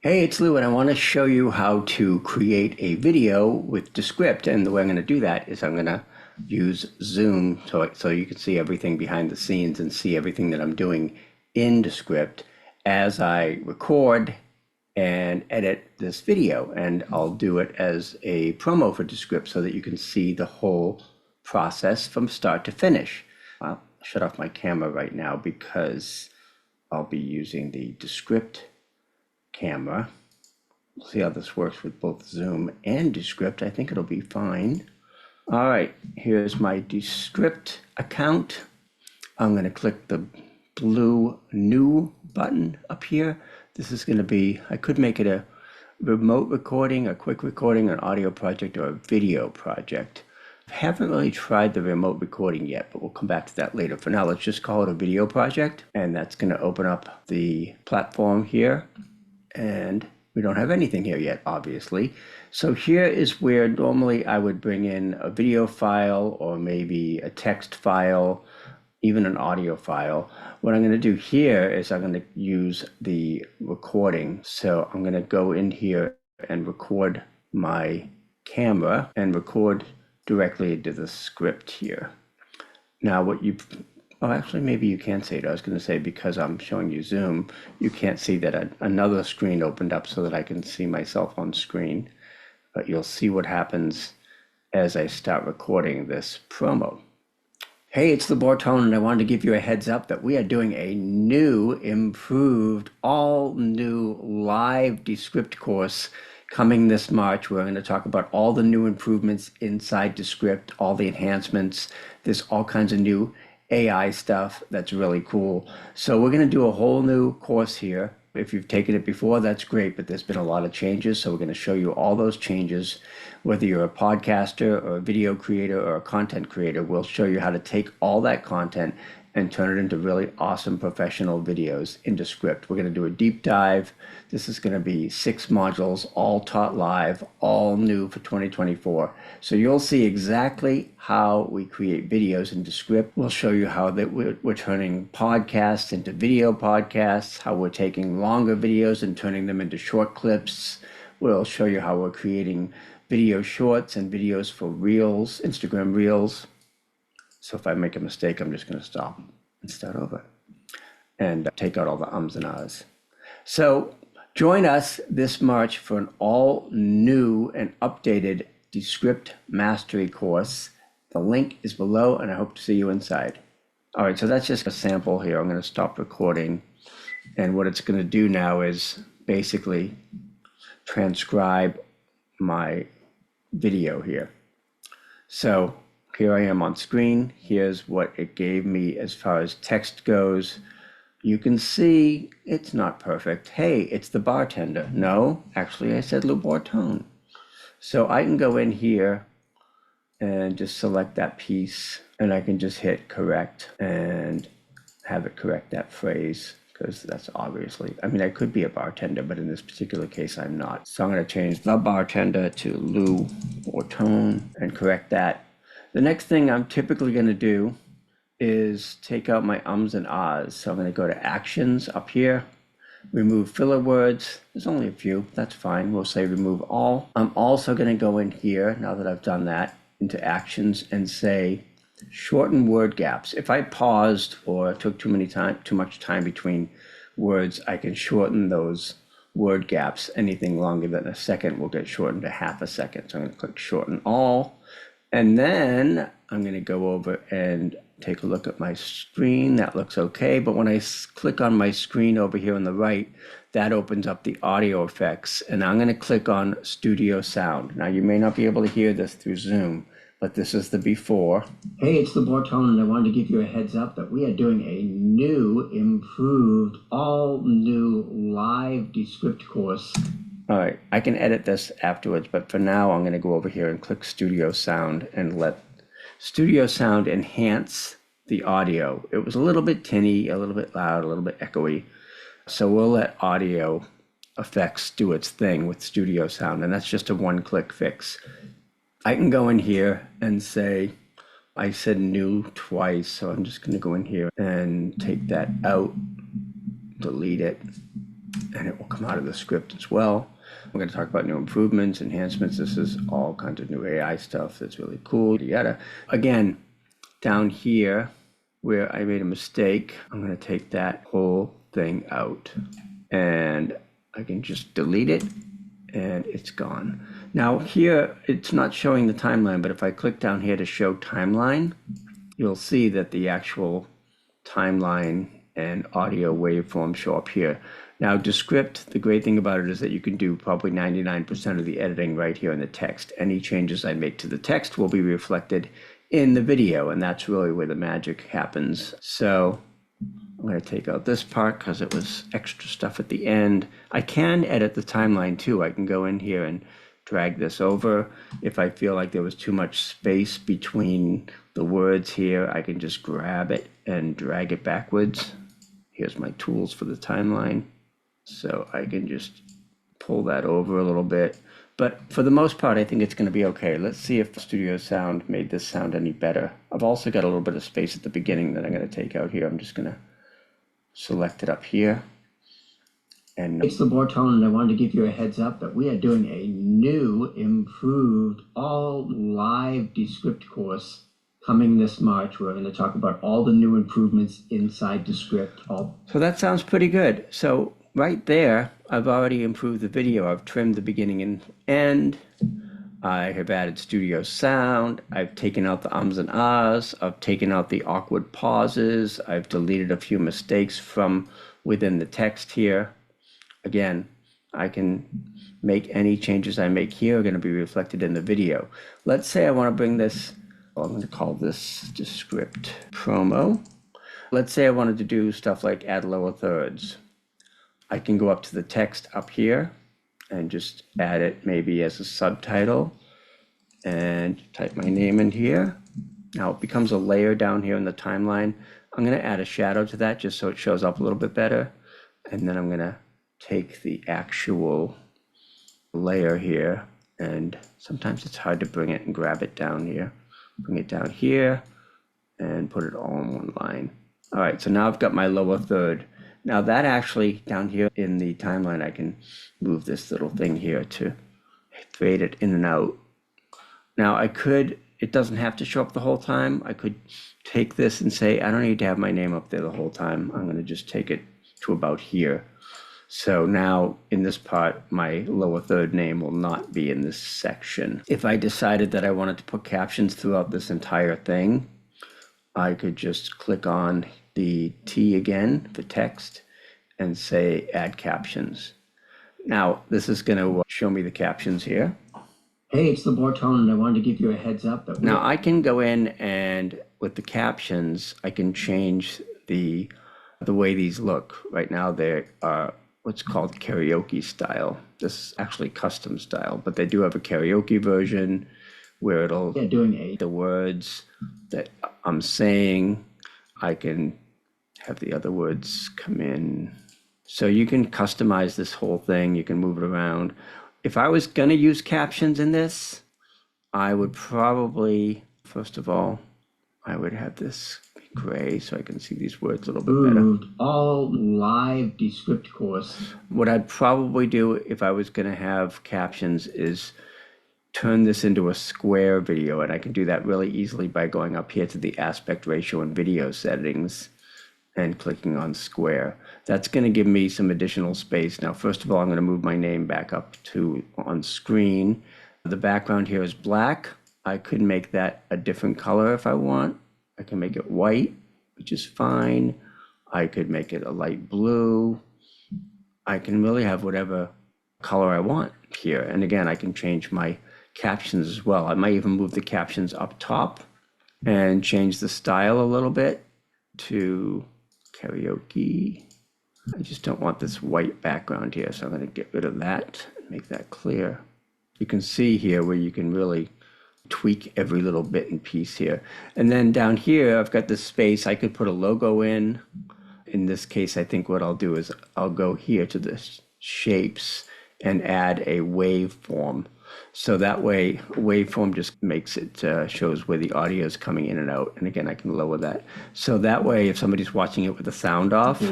Hey, it's Lou, and I want to show you how to create a video with Descript. And the way I'm going to do that is I'm going to use Zoom so you can see everything behind the scenes and see everything that I'm doing in Descript as I record and edit this video. And I'll do it as a promo for Descript so that you can see the whole process from start to finish. I'll shut off my camera right now because I'll be using the Descript camera. We'll see how this works with both Zoom and Descript. I think it'll be fine. All right, here's my Descript account. I'm going to click the blue new button up here. This is going to be, I could make it a remote recording, a quick recording, an audio project, or a video project. I haven't really tried the remote recording yet, but we'll come back to that later. For now, let's just call it a video project, and that's going to open up the platform here. And we don't have anything here yet, obviously. So here is where normally I would bring in a video file or maybe a text file, even an audio file. What I'm going to do here is I'm going to use the recording. So I'm going to go in here and record my camera and record directly into the script here. Now actually, maybe you can see it. I was going to say, because I'm showing you Zoom, you can't see that another screen opened up so that I can see myself on screen. But you'll see what happens as I start recording this promo. Hey, it's Lou Bortone, and I wanted to give you a heads up that we are doing a new, improved, all new live Descript course coming this March. We're going to talk about all the new improvements inside Descript, all the enhancements. There's all kinds of new AI stuff that's really cool. So we're going to do a whole new course here. If you've taken it before, that's great, but there's been a lot of changes. So we're going to show you all those changes. Whether you're a podcaster or a video creator or a content creator, we'll show you how to take all that content and turn it into really awesome professional videos in Descript. We're going to do a deep dive. This is going to be 6 modules, all taught live, all new for 2024. So you'll see exactly how we create videos in Descript. We'll show you how that we're turning podcasts into video podcasts, how we're taking longer videos and turning them into short clips. We'll show you how we're creating video shorts and videos for Reels, Instagram Reels. So if I make a mistake, I'm just going to stop and start over and take out all the ums and ahs. So join us this March for an all new and updated Descript Mastery course. The link is below, and I hope to see you inside. All right, so that's just a sample here. I'm going to stop recording. And what it's going to do now is basically transcribe my video here. So here I am on screen. Here's what it gave me as far as text goes. You can see it's not perfect. Hey, it's the bartender. No, actually I said Lou Bortone. So I can go in here and just select that piece, and I can just hit correct and have it correct that phrase, because that's obviously, I mean, I could be a bartender, but in this particular case, I'm not. So I'm going to change the bartender to Lou Bortone and correct that. The next thing I'm typically going to do is take out my ums and ahs. So I'm going to go to actions up here, remove filler words. There's only a few, that's fine. We'll say remove all. I'm also going to go in here, now that I've done that, into actions and say shorten word gaps. If I paused or took too much time between words, I can shorten those word gaps. Anything longer than a second will get shortened to half a second. So I'm going to click shorten all. And then I'm going to go over and take a look at my screen. That looks okay. But when I click on my screen over here on the right, that opens up the audio effects. And I'm going to click on Studio Sound. Now, you may not be able to hear this through Zoom, but this is the before. Hey, it's Lou Bortone, and I wanted to give you a heads up that we are doing a new, improved, all new live Descript course. All right, I can edit this afterwards, but for now, I'm going to go over here and click Studio Sound and let Studio Sound enhance the audio. It was a little bit tinny, a little bit loud, a little bit echoey. So we'll let audio effects do its thing with Studio Sound, and that's just a one-click fix. I can go in here and say, I said new twice, so I'm just going to go in here and take that out, delete it, and it will come out of the script as well. We're going to talk about new improvements, enhancements. This is all kinds of new AI stuff that's really cool. Yada. Again, down here where I made a mistake, I'm going to take that whole thing out and I can just delete it and it's gone. Now here, it's not showing the timeline, but if I click down here to show timeline, you'll see that the actual timeline and audio waveform show up here. Now Descript, the great thing about it is that you can do probably 99% of the editing right here in the text. Any changes I make to the text will be reflected in the video, and that's really where the magic happens. So I'm going to take out this part because it was extra stuff at the end. I can edit the timeline too. I can go in here and drag this over. If I feel like there was too much space between the words here, I can just grab it and drag it backwards. Here's my tools for the timeline. So I can just pull that over a little bit. But for the most part, I think it's going to be okay. Let's see if Studio Sound made this sound any better. I've also got a little bit of space at the beginning that I'm going to take out here. I'm just going to select it up here. And it's Lou Bortone, and I wanted to give you a heads up that we are doing a new, improved, all live Descript course coming this March. We're going to talk about all the new improvements inside Descript. So that sounds pretty good. So right there, I've already improved the video. I've trimmed the beginning and end. I have added studio sound. I've taken out the ums and ahs. I've taken out the awkward pauses. I've deleted a few mistakes from within the text here. Again, I can make any changes I make here are going to be reflected in the video. Let's say I want to bring this, I'm going to call this Descript promo. Let's say I wanted to do stuff like add lower thirds. I can go up to the text up here and just add it maybe as a subtitle and type my name in here. Now it becomes a layer down here in the timeline. I'm going to add a shadow to that just so it shows up a little bit better. And then I'm going to take the actual layer here, and sometimes it's hard to bring it and grab it down here. Bring it down here and put it all in one line. All right, so now I've got my lower third. Now that actually down here in the timeline, I can move this little thing here to fade it in and out. Now I could, it doesn't have to show up the whole time. I could take this and say, I don't need to have my name up there the whole time. I'm gonna just take it to about here. So now in this part, my lower third name will not be in this section. If I decided that I wanted to put captions throughout this entire thing, I could just click on the T again for text and say add captions. Now this is going to show me the captions here. Hey, it's Lou Bortone, and I wanted to give you a heads up that now I can go in and with the captions, I can change the way these look. Right now they are what's called karaoke style. This is actually custom style, but they do have a karaoke version where it'll doing the words that I'm saying. I can have the other words come in. So you can customize this whole thing. You can move it around. If I was gonna use captions in this, I would probably, first of all, I would have this gray so I can see these words a little bit better. All live Descript course. What I'd probably do if I was going to have captions is turn this into a square video, and I can do that really easily by going up here to the aspect ratio and video settings and clicking on square. That's going to give me some additional space. Now, first of all, I'm going to move my name back up to on screen. The background here is black. I could make that a different color if I want. I can make it white, which is fine. I could make it a light blue. I can really have whatever color I want here. And again, I can change my captions as well. I might even move the captions up top and change the style a little bit to karaoke. I just don't want this white background here, so I'm going to get rid of that and make that clear. You can see here where you can really tweak every little bit and piece here. And then down here, I've got this space. I could put a logo in. In this case, I think what I'll do is I'll go here to the shapes and add a waveform. So that way, waveform just makes it, shows where the audio is coming in and out. And again, I can lower that. So that way, if somebody's watching it with the sound off,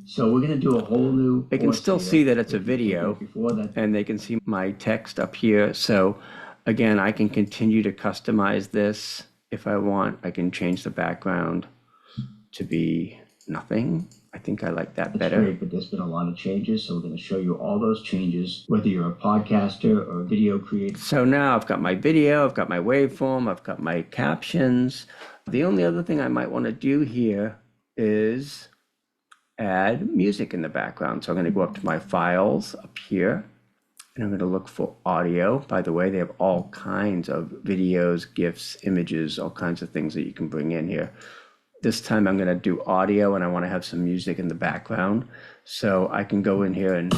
So we're going to do a whole new. They can course still here. see that it's a If you video, think before that, and they can see my text up here. So again, I can continue to customize this if I want. I can change the background to be nothing. I think I like that it's better. great, but there's been a lot of changes. So we're going to show you all those changes, whether you're a podcaster or a video creator. So now I've got my video, I've got my waveform, I've got my captions. The only other thing I might want to do here is add music in the background. So I'm going to go up to my files up here, and I'm going to look for audio. By the way, they have all kinds of videos, GIFs, images, all kinds of things that you can bring in here. This time I'm going to do audio, and I want to have some music in the background. So I can go in here and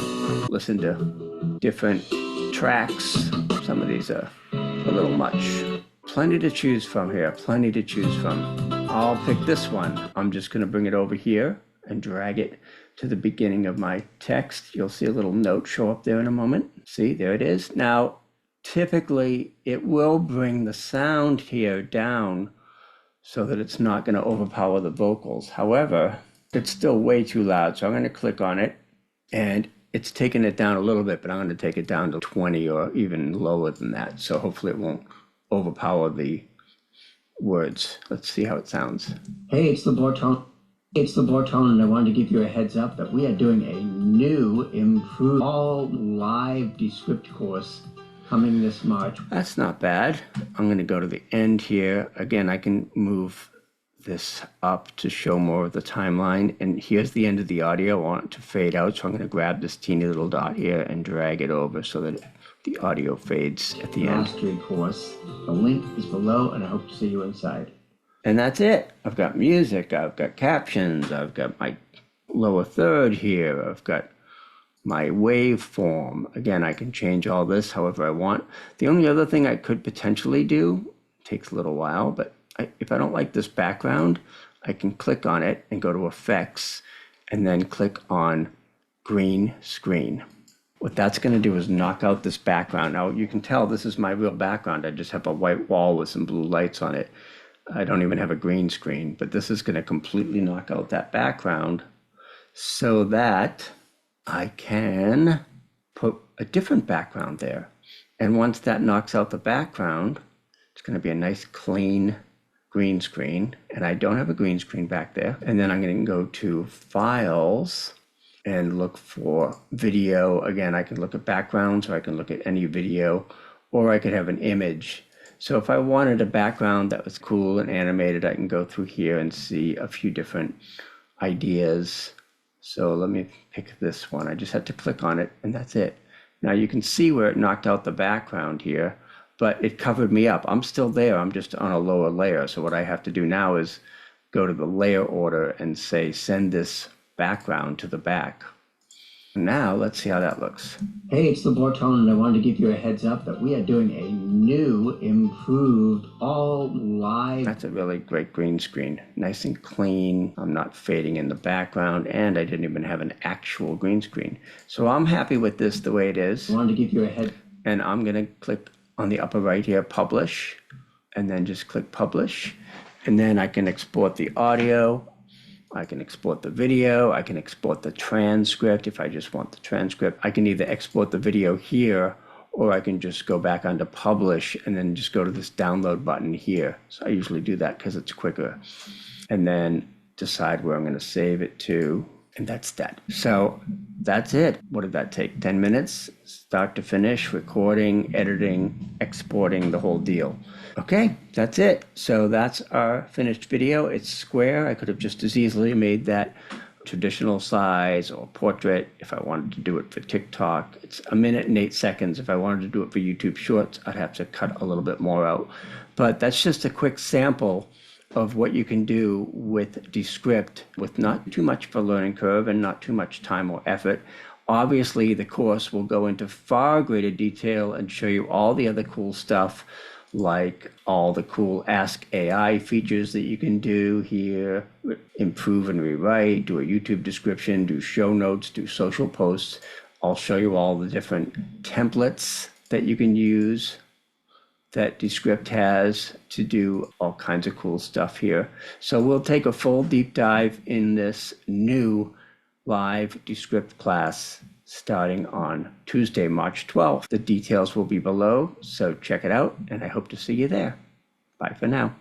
listen to different tracks. Some of these are a little much. Plenty to choose from here, plenty to choose from. I'll pick this one. I'm just going to bring it over here and drag it to the beginning of my text. You'll see a little note show up there in a moment. See, there it is. Now, typically it will bring the sound here down so that it's not going to overpower the vocals. However, it's still way too loud. So I'm going to click on it, and it's taking it down a little bit, but I'm going to take it down to 20 or even lower than that. So hopefully it won't overpower the words. Let's see how it sounds. Hey, it's Lou Bortone. And I wanted to give you a heads up that we are doing a new, improved, all live Descript course coming this March. That's not bad. I'm going to go to the end here. Again, I can move this up to show more of the timeline. And here's the end of the audio. I want it to fade out. So I'm going to grab this teeny little dot here and drag it over so that the audio fades at the end. Mastery course. The link is below, and I hope to see you inside. And that's it. I've got music, I've got captions, I've got my lower third here, I've got my waveform. Again, I can change all this however I want. The only other thing I could potentially do, takes a little while, but if I don't like this background, I can click on it and go to Effects and then click on Green Screen. What that's going to do is knock out this background. Now you can tell this is my real background. I just have a white wall with some blue lights on it. I don't even have a green screen, but this is going to completely knock out that background so that I can put a different background there. And once that knocks out the background, it's going to be a nice clean green screen. And I don't have a green screen back there. And then I'm going to go to Files and look for video. Again, I can look at backgrounds, or I can look at any video, or I could have an image. So if I wanted a background that was cool and animated, I can go through here and see a few different ideas. So let me pick this one. I just had to click on it, and that's it. Now you can see where it knocked out the background here, but it covered me up. I'm still there. I'm just on a lower layer. So what I have to do now is go to the layer order and say, send this background to the back. Now let's see how that looks. Hey, it's Lou Bortone, and I wanted to give you a heads up that we are doing a new, improved, all live. That's a really great green screen. Nice and clean. I'm not fading in the background, and I didn't even have an actual green screen. So I'm happy with this the way it is. I wanted to give you a head. And I'm going to click on the upper right here, Publish, and then just click Publish. And then I can export the audio. I can export the video, I can export the transcript if I just want the transcript. I can either export the video here, or I can just go back onto Publish and then just go to this download button here. So I usually do that because it's quicker. And then decide where I'm going to save it to. And that's that. So that's it. What did that take? 10 minutes, start to finish, recording, editing, exporting, the whole deal. Okay, that's it. So that's our finished video. It's square. I could have just as easily made that traditional size or portrait if I wanted to do it for TikTok. It's 1 minute and 8 seconds. If I wanted to do it for YouTube Shorts, I'd have to cut a little bit more out. But that's just a quick sample of what you can do with Descript with not too much of a learning curve and not too much time or effort. Obviously, the course will go into far greater detail and show you all the other cool stuff, like all the cool Ask AI features that you can do here, improve and rewrite, do a YouTube description, do show notes, do social posts. I'll show you all the different templates that you can use that Descript has to do all kinds of cool stuff here. So we'll take a full deep dive in this new live Descript class starting on Tuesday, March 12th. The details will be below, so check it out, and I hope to see you there. Bye for now.